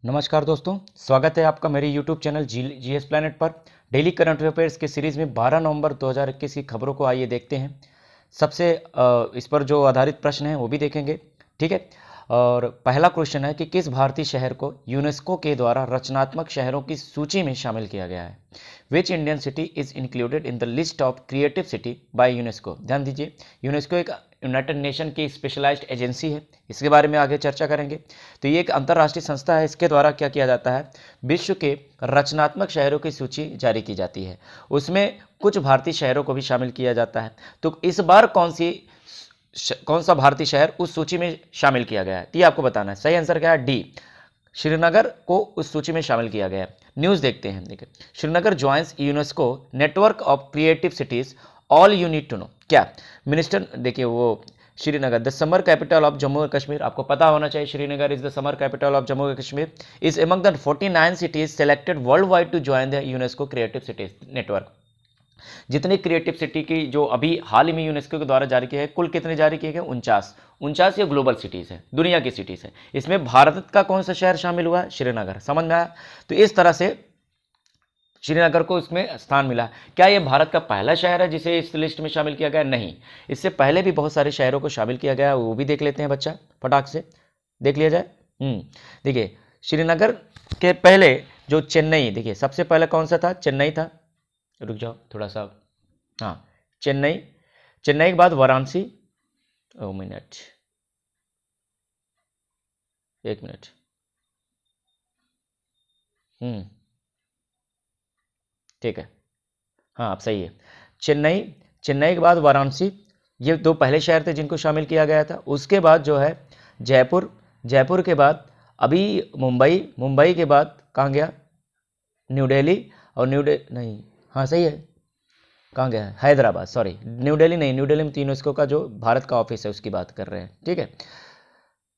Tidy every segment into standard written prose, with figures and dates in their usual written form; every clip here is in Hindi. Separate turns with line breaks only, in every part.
नमस्कार दोस्तों, स्वागत है आपका मेरे YouTube चैनल जीएस प्लैनेट पर। डेली करंट अफेयर्स की सीरीज़ में 12 नवंबर 2021 की खबरों को आइए देखते हैं। सबसे इस पर जो आधारित प्रश्न हैं वो भी देखेंगे, ठीक है। और पहला क्वेश्चन है कि किस भारतीय शहर को यूनेस्को के द्वारा रचनात्मक शहरों की सूची में शामिल किया गया है। Which Indian city is included in the list of creative city by UNESCO. ध्यान दीजिए, यूनेस्को एक यूनाइटेड नेशन की स्पेशलाइज्ड एजेंसी है। इसके बारे में आगे चर्चा करेंगे। तो ये एक अंतर्राष्ट्रीय संस्था है। इसके द्वारा क्या किया जाता है, विश्व के रचनात्मक शहरों की सूची जारी की जाती है। उसमें कुछ भारतीय शहरों को भी शामिल किया जाता है। तो इस बार कौन सा भारतीय शहर उस सूची में शामिल किया गया है, तो ये आपको बताना है। सही आंसर क्या है, डी, श्रीनगर को उस सूची में शामिल किया गया है। न्यूज़ देखते हैं। देखिए, Srinagar joins UNESCO network of creative cities, all you need to know. क्या मिनिस्टर, देखिए वो Srinagar the summer capital of Jammu and Kashmir, आपको पता होना चाहिए Srinagar is the summer capital of Jammu and Kashmir, is among the 49 cities selected worldwide to join the UNESCO creative cities network. जितनी क्रिएटिव सिटी की जो अभी हाल ही में यूनेस्को के द्वारा जारी किए गए, कुल कितने जारी किए गए, 49 ये ग्लोबल सिटीज है, दुनिया की सिटीज है। इसमें भारत का कौन सा शहर शामिल हुआ है, श्रीनगर। समझ में आया। तो इस तरह से श्रीनगर को इसमें स्थान मिला। क्या यह भारत का पहला शहर है जिसे इस लिस्ट में शामिल किया गया, नहीं, इससे पहले भी बहुत सारे शहरों को शामिल किया गया, वो भी देख लेते हैं बच्चा, फटाक से देख लिया जाए। देखिए, श्रीनगर के पहले जो चेन्नई, देखिए सबसे पहले कौन सा था, चेन्नई था। रुक जाओ थोड़ा सा, हाँ, चेन्नई के बाद वाराणसी, एक मिनट, ठीक है, हाँ आप सही है। चेन्नई के बाद वाराणसी, ये दो पहले शहर थे जिनको शामिल किया गया था। उसके बाद जो है जयपुर के बाद अभी मुंबई के बाद कहाँ गया, न्यू दिल्ली, और नहीं, हाँ सही है, कहाँ गया, हैदराबाद, सॉरी न्यू दिल्ली नहीं, न्यू दिल्ली में यूनेस्को का जो भारत का ऑफिस है उसकी बात कर रहे हैं, ठीक है।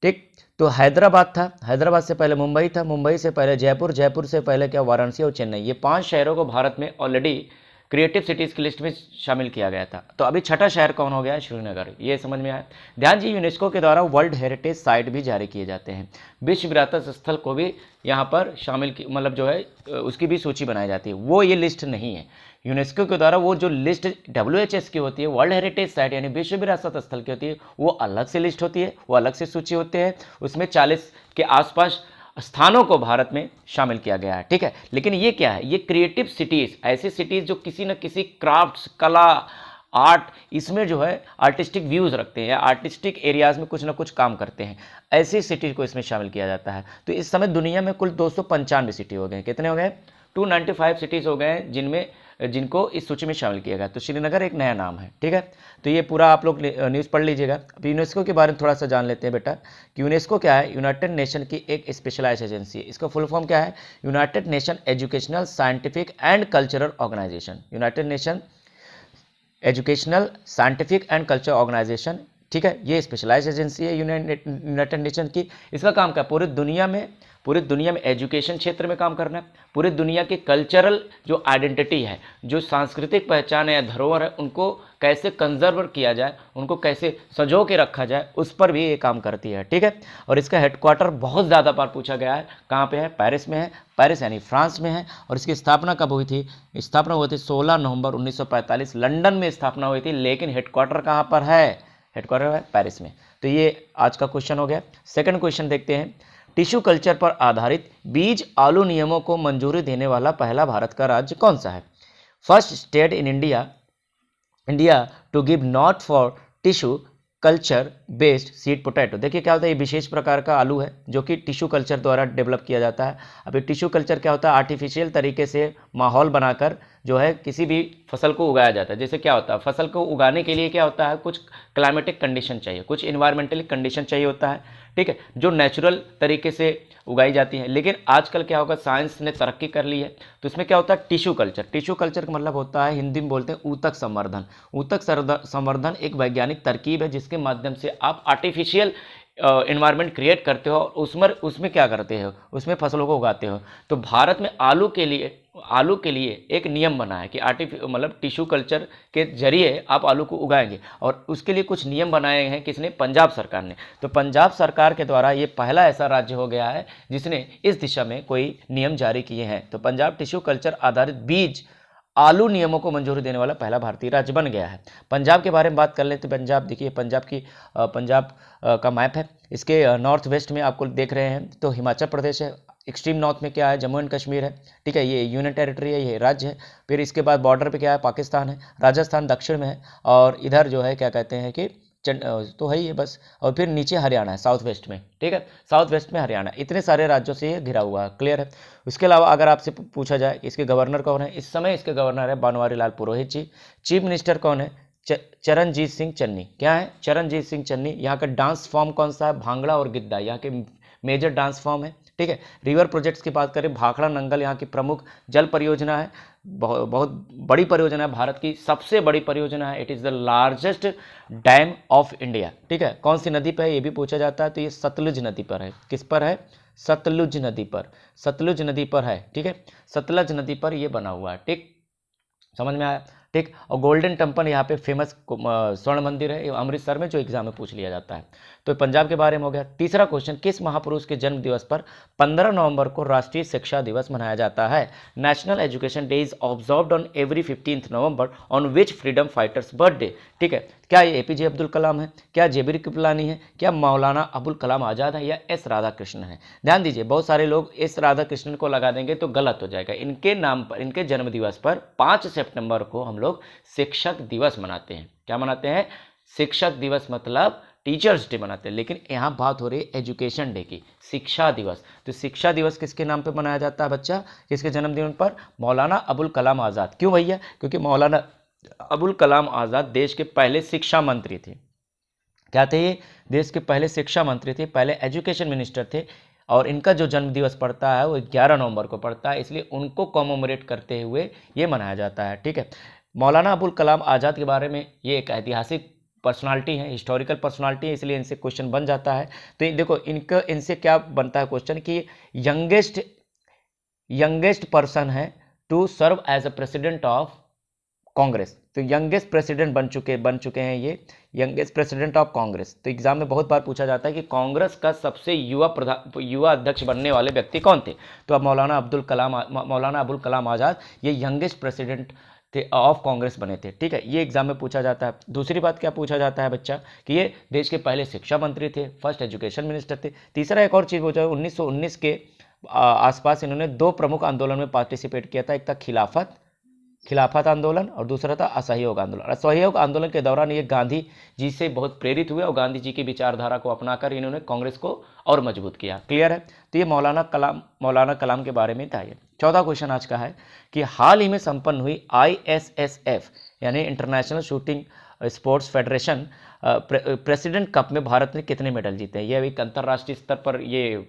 ठीक, तो हैदराबाद था, हैदराबाद से पहले मुंबई था, मुंबई से पहले जयपुर से पहले क्या, वाराणसी और चेन्नई। ये 5 शहरों को भारत में ऑलरेडी क्रिएटिव सिटीज़ की लिस्ट में शामिल किया गया था। तो अभी छठा शहर कौन हो गया है, श्रीनगर। ये समझ में आया। ध्यान जी, यूनेस्को के द्वारा वर्ल्ड हेरिटेज साइट भी जारी किए जाते हैं। विश्व विरासत स्थल को भी यहाँ पर शामिल की, मतलब जो है उसकी भी सूची बनाई जाती है। वो ये लिस्ट नहीं है यूनेस्को के द्वारा, वो जो लिस्ट WHS की होती है, वर्ल्ड हेरिटेज साइट यानी विश्व विरासत स्थल की होती है, वो अलग से लिस्ट होती है, वो अलग से सूची होते हैं। उसमें 40 के आसपास स्थानों को भारत में शामिल किया गया है, ठीक है। लेकिन ये क्या है, ये क्रिएटिव सिटीज़, ऐसी सिटीज़ जो किसी न किसी क्राफ्ट्स, कला, आर्ट, इसमें जो है आर्टिस्टिक व्यूज़ रखते हैं या आर्टिस्टिक एरियाज़ में कुछ ना कुछ काम करते हैं, ऐसी सिटीज़ को इसमें शामिल किया जाता है। तो इस समय दुनिया में कुल 295 सिटी हो गए। कितने हो गए, 295 सिटीज़ हो गए हैं जिनको इस सूची में शामिल किया गया। तो श्रीनगर एक नया नाम है, ठीक है। तो ये पूरा आप लोग न्यूज़ पढ़ लीजिएगा। अब यूनेस्को के बारे में थोड़ा सा जान लेते हैं बेटा कि यूनेस्को क्या है। यूनाइटेड नेशन की एक स्पेशलाइज्ड एजेंसी है। इसका फुल फॉर्म क्या है, United Nation Educational, Scientific and Cultural Organisation. United Nation Educational, Scientific and Cultural Organisation, ठीक है। ये स्पेशलाइज्ड एजेंसी है यूनाइटेड नेशन की। इसका काम क्या है, पूरी दुनिया में एजुकेशन क्षेत्र में काम करना है। पूरी दुनिया की कल्चरल जो आइडेंटिटी है, जो सांस्कृतिक पहचान है या धरोहर है, उनको कैसे कंजर्व किया जाए, उनको कैसे संजो के रखा जाए, उस पर भी ये काम करती है, ठीक है। और इसका हेडक्वार्टर बहुत ज़्यादा बार पूछा गया है, कहाँ पे है, पेरिस में है। पेरिस यानी फ्रांस में है। और इसकी स्थापना कब हुई थी, स्थापना हुई थी 16 नवंबर 1945, लंदन में स्थापना हुई थी। लेकिन हेडक्वार्टर कहाँ पर है, हेडक्वार्टर है पेरिस में। तो ये आज का क्वेश्चन हो गया। सेकंड क्वेश्चन देखते हैं, टिश्यू कल्चर पर आधारित बीज आलू नियमों को मंजूरी देने वाला पहला भारत का राज्य कौन सा है। First state in India to give nod for tissue culture based seed potato. देखिए क्या होता है, ये विशेष प्रकार का आलू है जो कि टिश्यू कल्चर द्वारा डेवलप किया जाता है। अब ये टिश्यू कल्चर क्या होता है, आर्टिफिशियल तरीके से माहौल बनाकर जो है किसी भी फसल को उगाया जाता है। जैसे क्या होता है, फसल को उगाने के लिए क्या होता है, कुछ क्लाइमेटिक कंडीशन चाहिए, कुछ इन्वायरमेंटली कंडीशन चाहिए होता है, ठीक है, जो नेचुरल तरीके से उगाई जाती है। लेकिन आजकल क्या होगा, साइंस ने तरक्की कर ली है, तो इसमें क्या होता है, टिश्यू कल्चर का मतलब होता है, हिंदी में बोलते हैं ऊतक संवर्धन। ऊतक संवर्धन एक वैज्ञानिक तरकीब है जिसके माध्यम से आप आर्टिफिशियल इन्वायरमेंट क्रिएट करते हो और उसमें क्या करते हो, उसमें फसलों को उगाते हो। तो भारत में आलू के लिए एक नियम बना है कि मतलब टिश्यू कल्चर के जरिए आप आलू को उगाएंगे, और उसके लिए कुछ नियम बनाए हैं किसने, पंजाब सरकार ने। तो पंजाब सरकार के द्वारा ये पहला ऐसा राज्य हो गया है जिसने इस दिशा में कोई नियम जारी किए हैं। तो पंजाब टिश्यू कल्चर आधारित बीज आलू नियमों को मंजूरी देने वाला पहला भारतीय राज्य बन गया है। पंजाब के बारे में बात कर लेते हैं। पंजाब देखिए, पंजाब का मैप है, इसके नॉर्थ वेस्ट में आपको देख रहे हैं तो हिमाचल प्रदेश है, एक्सट्रीम नॉर्थ में क्या है, जम्मू एंड कश्मीर है, ठीक है, ये यूनियन टेरिटरी है, ये राज्य है। फिर इसके बाद बॉर्डर पे क्या है, पाकिस्तान है, राजस्थान दक्षिण में है, और इधर जो है क्या कहते हैं कि तो है ये बस, और फिर नीचे हरियाणा है साउथ वेस्ट में, ठीक है, साउथ वेस्ट में हरियाणा। इतने सारे राज्यों से ये घिरा हुआ है, क्लियर है। उसके अलावा अगर आपसे पूछा जाए इसके गवर्नर कौन है, इस समय इसके गवर्नर है बनवारी लाल पुरोहित जी। चीफ मिनिस्टर कौन है, चरणजीत सिंह चन्नी। क्या है, चरणजीत सिंह चन्नी। यहाँ का डांस फॉर्म कौन सा है, भांगड़ा और गिद्दा, यहाँ के मेजर डांस फॉर्म है, ठीक है। रिवर प्रोजेक्ट्स की बात करें, भाखड़ा नंगल यहाँ की प्रमुख जल परियोजना है, बहुत बड़ी परियोजना है, भारत की सबसे बड़ी परियोजना है। It is the largest dam of India, ठीक है। कौन सी नदी पर है ये भी पूछा जाता है, तो ये सतलुज नदी पर है। किस पर है, सतलुज नदी पर, सतलुज नदी पर है, ठीक है, सतलज नदी पर ये बना हुआ है, ठीक, समझ में आया, ठीक। और गोल्डन टेम्पल यहाँ पे फेमस स्वर्ण मंदिर है, अमृतसर में, जो एग्जाम में पूछ लिया जाता है। तो पंजाब के बारे में हो गया। तीसरा क्वेश्चन, किस महापुरुष के जन्म दिवस पर 15 नवंबर को राष्ट्रीय शिक्षा दिवस मनाया जाता है। National education day is observed on every 15th November on which freedom fighters birthday, ठीक है। क्या ये एपीजे अब्दुल कलाम है, क्या जेबीर कृपलानी है, क्या मौलाना अबुल कलाम आज़ाद है, या एस राधाकृष्णन है। ध्यान दीजिए, बहुत सारे लोग एस राधाकृष्णन को लगा देंगे तो गलत हो जाएगा। इनके नाम पर, इनके जन्म दिवस पर 5 सितंबर को हम लोग शिक्षक दिवस मनाते हैं। क्या मनाते हैं, शिक्षक दिवस, मतलब टीचर्स डे मनाते हैं। लेकिन यहाँ बात हो रही है एजुकेशन डे की, शिक्षा दिवस। तो शिक्षा दिवस किसके नाम पे मनाया जाता है बच्चा, किसके जन्मदिन पर, मौलाना अबुल कलाम आज़ाद। क्यों भैया, क्योंकि मौलाना अबुल कलाम आज़ाद देश के पहले शिक्षा मंत्री थे। क्या थे ये, देश के पहले शिक्षा मंत्री थे, पहले एजुकेशन मिनिस्टर थे, और इनका जो जन्म दिवस पड़ता है वो 11 नवंबर को पड़ता है, इसलिए उनको कॉमोमोरेट करते हुए ये मनाया जाता है, ठीक है। मौलाना अबुल कलाम आज़ाद के बारे में, ये एक ऐतिहासिक पर्सनालिटी है, हिस्टोरिकल पर्सनालिटी है, इसलिए इनसे क्वेश्चन बन जाता है। तो देखो इनसे क्या बनता है क्वेश्चन कि यंगेस्ट पर्सन है to serve as a president of Congress. तो यंगेस्ट प्रेसिडेंट बन चुके हैं ये, यंगेस्ट प्रेसिडेंट ऑफ कांग्रेस। तो एग्जाम में बहुत बार पूछा जाता है कि कांग्रेस का सबसे युवा अध्यक्ष बनने वाले व्यक्ति कौन थे। तो अब मौलाना अबुल कलाम आज़ाद ये यंगेस्ट प्रेसिडेंट थे, ऑफ कांग्रेस बने थे, ठीक है। ये एग्जाम में पूछा जाता है। दूसरी बात क्या पूछा जाता है बच्चा, कि ये देश के पहले शिक्षा मंत्री थे, फर्स्ट एजुकेशन मिनिस्टर थे। तीसरा एक और चीज़ पूछा, 1919 के आसपास इन्होंने 2 प्रमुख आंदोलन में पार्टिसिपेट किया था। एक था खिलाफत आंदोलन, और दूसरा था असहयोग आंदोलन। असहयोग आंदोलन के दौरान ये गांधी जी से बहुत प्रेरित हुए और गांधी जी की विचारधारा को अपनाकर इन्होंने कांग्रेस को और मजबूत किया, क्लियर है। तो ये मौलाना कलाम के बारे में था ये। चौथा क्वेश्चन आज का है कि हाल ही में संपन्न हुई ISSF यानी international shooting sports federation president cup में भारत ने कितने मेडल जीते हैं। यह एक अंतर्राष्ट्रीय स्तर पर ये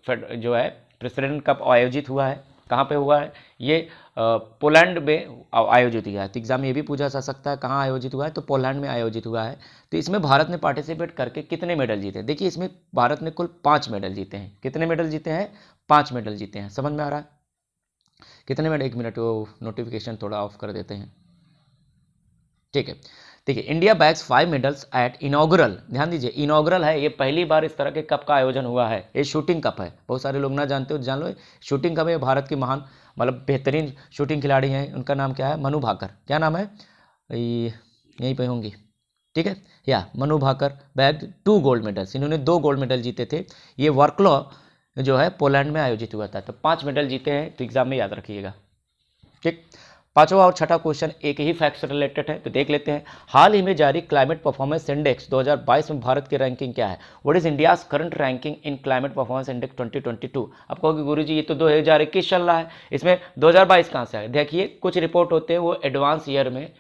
जो है प्रेसिडेंट कप आयोजित हुआ है। कहाँ पे हुआ है ये, पोलैंड में आयोजित हुआ है। तो एग्जाम में ये भी पूछा जा सकता है कहाँ आयोजित हुआ है, तो पोलैंड में आयोजित हुआ है। तो इसमें भारत ने पार्टिसिपेट करके कितने मेडल जीते हैं। देखिए इसमें भारत ने कुल 5 मेडल जीते हैं। कितने मेडल जीते हैं, 5 मेडल जीते हैं। समझ में आ रहा है कितने मेडल, 1 मिनट वो नोटिफिकेशन थोड़ा ऑफ कर देते हैं, ठीक है। देखिए India bags 5 medals at inaugural, ध्यान दीजिए इनॉग्रल है, ये पहली बार इस तरह के कप का आयोजन हुआ है। ये शूटिंग कप है, बहुत सारे लोग ना जानते हो जान लो, शूटिंग कप है। भारत की महान मतलब बेहतरीन शूटिंग खिलाड़ी हैं, उनका नाम क्या है, मनु भाकर। क्या नाम है, यहीं पे होंगी, ठीक है, या Manu Bhaker. Bag 2 gold medals, इन्होंने 2 गोल्ड मेडल जीते थे। ये वर्कलॉ जो है पोलैंड में आयोजित हुआ था। तो 5 मेडल जीते हैं, तो एग्जाम में याद रखिएगा, ठीक। पांचवा और छठा क्वेश्चन एक ही फैक्ट से रिलेटेड है, तो देख लेते हैं। हाल ही में जारी क्लाइमेट परफॉर्मेंस इंडेक्स 2022 में भारत की रैंकिंग क्या है। What is India's current ranking in climate performance index 2022। आप कहोगे गुरुजी ये तो 2021 चल रहा है, इसमें 2022 कहाँ से आए। देखिए कुछ रिपोर्ट होते हैं वो एडवांस ईयर में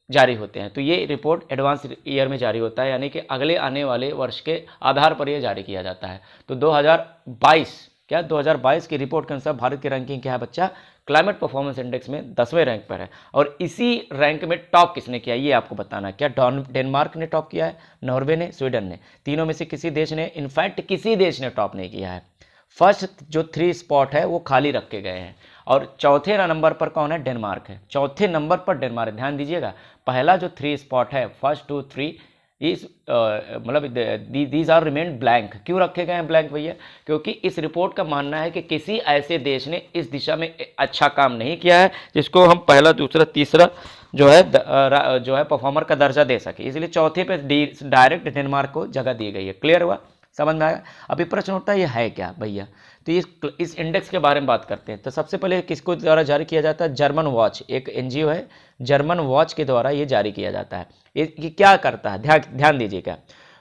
जारी होते हैं, तो ये रिपोर्ट एडवांस ईयर में जारी होता है, यानी कि अगले आने वाले वर्ष के आधार पर यह जारी किया जाता है। तो 2022 की रिपोर्ट के अनुसार भारत की रैंकिंग क्या है बच्चा, क्लाइमेट परफॉर्मेंस इंडेक्स में 10वें रैंक पर है। और इसी रैंक में टॉप किसने किया ये आपको बताना है। क्या डेनमार्क ने टॉप किया है, नॉर्वे ने, स्वीडन ने? तीनों में से किसी देश ने, इनफैक्ट किसी देश ने टॉप नहीं किया है। फर्स्ट जो 3 स्पॉट है वो खाली रखे गए हैं। और चौथे नंबर पर कौन है? डेनमार्क है। चौथे नंबर पर डेनमार्क। ध्यान दीजिएगा, पहला जो 3 स्पॉट है, फर्स्ट 2 3 इस मतलब दीज आर रिमेन ब्लैंक। क्यों रखे गए हैं ब्लैंक भैया? क्योंकि इस रिपोर्ट का मानना है कि किसी ऐसे देश ने इस दिशा में अच्छा काम नहीं किया है जिसको हम पहला, दूसरा, तीसरा जो है परफॉर्मर का दर्जा दे सके, इसलिए चौथे पे डायरेक्ट डेनमार्क को जगह दी गई है। क्लियर हुआ, समझ में आया? अभी प्रश्न उठता है ये है क्या भैया? तो इस इंडेक्स के बारे में बात करते हैं। तो सबसे पहले किसको द्वारा जारी किया जाता है? जर्मन वॉच, एक एनजीओ है, जर्मन वॉच के द्वारा ये जारी किया जाता है। ये क्या करता है, ध्यान दीजिएगा।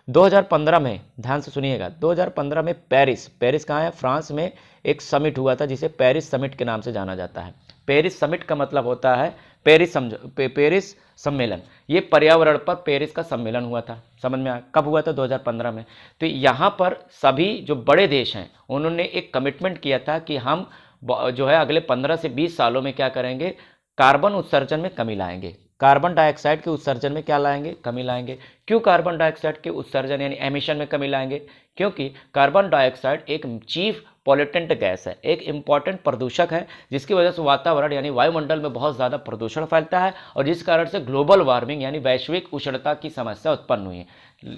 2015 में, ध्यान से सुनिएगा, 2015 में पेरिस कहाँ है? फ्रांस में एक समिट हुआ था जिसे पेरिस समिट के नाम से जाना जाता है। पेरिस समिट का मतलब होता है पेरिस सम्मेलन। ये पर्यावरण पर पेरिस का सम्मेलन हुआ था। समझ में आया? कब हुआ था? 2015 में। तो यहाँ पर सभी जो बड़े देश हैं उन्होंने एक कमिटमेंट किया था कि हम जो है अगले 15 से 20 सालों में क्या करेंगे? कार्बन उत्सर्जन में कमी लाएंगे। कार्बन डाइऑक्साइड के उत्सर्जन में क्या लाएंगे? कमी लाएंगे। क्यों कार्बन डाइऑक्साइड के उत्सर्जन यानी एमिशन में कमी लाएंगे? क्योंकि कार्बन डाइऑक्साइड एक चीफ पॉल्यूटेंट गैस है, एक इंपॉर्टेंट प्रदूषक है, जिसकी वजह से वातावरण यानी वायुमंडल में बहुत ज़्यादा प्रदूषण फैलता है और जिस कारण से ग्लोबल वार्मिंग यानी वैश्विक उष्णता की समस्या उत्पन्न हुई है।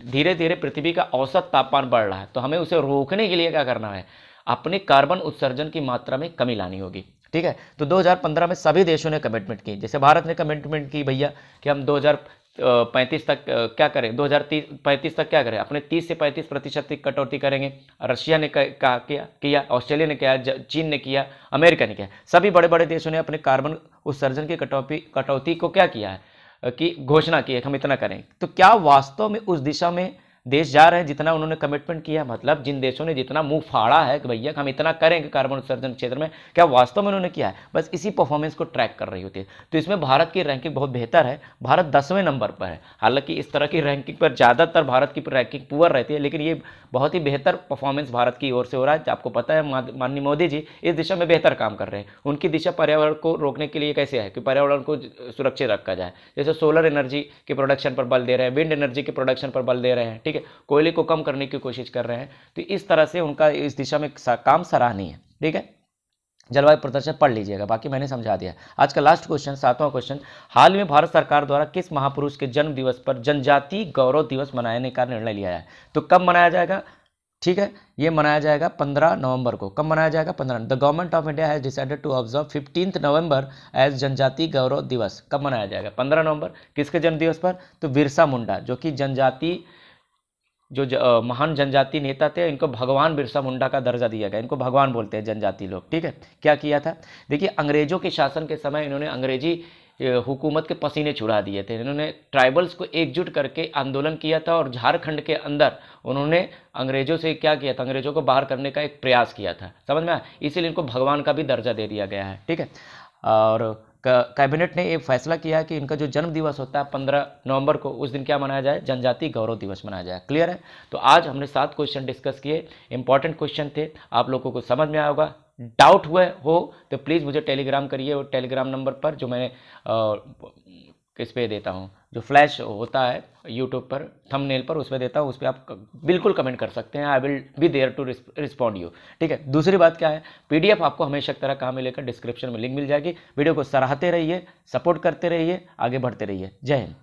धीरे धीरे पृथ्वी का औसत तापमान बढ़ रहा है, तो हमें उसे रोकने के लिए क्या करना है? अपने कार्बन उत्सर्जन की मात्रा में कमी लानी होगी। ठीक है, तो 2015 में सभी देशों ने कमिटमेंट की। जैसे भारत ने कमिटमेंट की भैया कि हम 2035 तक क्या करें, 2035 तक क्या करें? अपने 30 से 35% की कटौती करेंगे। रशिया ने किया, ऑस्ट्रेलिया ने किया, चीन ने किया, अमेरिका ने किया। सभी बड़े बड़े देशों ने अपने कार्बन उत्सर्जन की कटौती को क्या किया है कि घोषणा की है कि हम इतना करें। तो क्या वास्तव में उस दिशा में देश जा रहे हैं जितना उन्होंने कमिटमेंट किया? मतलब जिन देशों ने जितना मुंह फाड़ा है कि भैया हम इतना करेंगे कार्बन उत्सर्जन क्षेत्र में, क्या वास्तव में उन्होंने किया है? बस इसी परफॉर्मेंस को ट्रैक कर रही होती है। तो इसमें भारत की रैंकिंग बहुत बेहतर है। भारत 10वें नंबर पर है। हालांकि इस तरह की रैंकिंग पर ज़्यादातर भारत की रैंकिंग पुअर रहती है, लेकिन ये बहुत ही बेहतर परफॉर्मेंस भारत की ओर से हो रहा है। आपको पता है माननीय मोदी जी इस दिशा में बेहतर काम कर रहे हैं। उनकी दिशा पर्यावरण को रोकने के लिए कैसे है कि पर्यावरण को सुरक्षित रखा जाए। जैसे सोलर एनर्जी के प्रोडक्शन पर बल दे रहे हैं, विंड एनर्जी के प्रोडक्शन पर बल दे रहे हैं। ठीक है, कोयले को कम करने की कोशिश कर रहे हैं। तो इस तरह से उनका इस दिशा में काम सराहनीय है। ठीक है, जलवायु प्रदर्शन पढ़ लीजिएगा, बाकी मैंने समझा दिया। आज का लास्ट क्वेश्चन, 7वां क्वेश्चन, हाल में भारत सरकार द्वारा किस महापुरुष के जन्म दिवस पर जनजातीय गौरव दिवस मनाने का निर्णय लिया है? तो कब मनाया जाएगा? ठीक है, ये मनाया जाएगा 15 नवंबर को। कब मनाया जाएगा? 15। The government of India has decided to observe 15 November as Janjatiya Gaurav दिवस। कब मनाया जाएगा? 15 नवंबर। किसके जन्म दिवस पर? तो बिरसा मुंडा, जो कि महान जनजाति नेता थे, इनको भगवान बिरसा मुंडा का दर्जा दिया गया। इनको भगवान बोलते हैं जनजाति लोग। ठीक है, क्या किया था? देखिए, अंग्रेजों के शासन के समय इन्होंने अंग्रेजी हुकूमत के पसीने छुड़ा दिए थे। इन्होंने ट्राइबल्स को एकजुट करके आंदोलन किया था और झारखंड के अंदर उन्होंने अंग्रेजों से क्या किया था? अंग्रेजों को बाहर करने का एक प्रयास किया था। समझ में आया? इसीलिए इनको भगवान का भी दर्जा दे दिया गया है। ठीक है, और कैबिनेट ने एक फैसला किया है कि इनका जो जन्म दिवस होता है 15 नवंबर को, उस दिन क्या मनाया जाए? जनजातीय गौरव दिवस मनाया जाए। क्लियर है? तो आज हमने 7 क्वेश्चन डिस्कस किए, इंपॉर्टेंट क्वेश्चन थे, आप लोगों को समझ में आया होगा। डाउट हुए हो तो प्लीज़ मुझे टेलीग्राम करिए, और टेलीग्राम नंबर पर जो मैंने किस पे देता हूँ, जो फ्लैश होता है यूट्यूब पर थंबनेल पर, उस पर देता हूँ, उस पर आप बिल्कुल कमेंट कर सकते हैं। I will be there to respond you. ठीक है, दूसरी बात क्या है, पीडीएफ आपको हमेशा तरह कहाँ मिलेगा? डिस्क्रिप्शन में लिंक मिल जाएगी। वीडियो को सराहते रहिए, सपोर्ट करते रहिए, आगे बढ़ते रहिए। जय हिंद।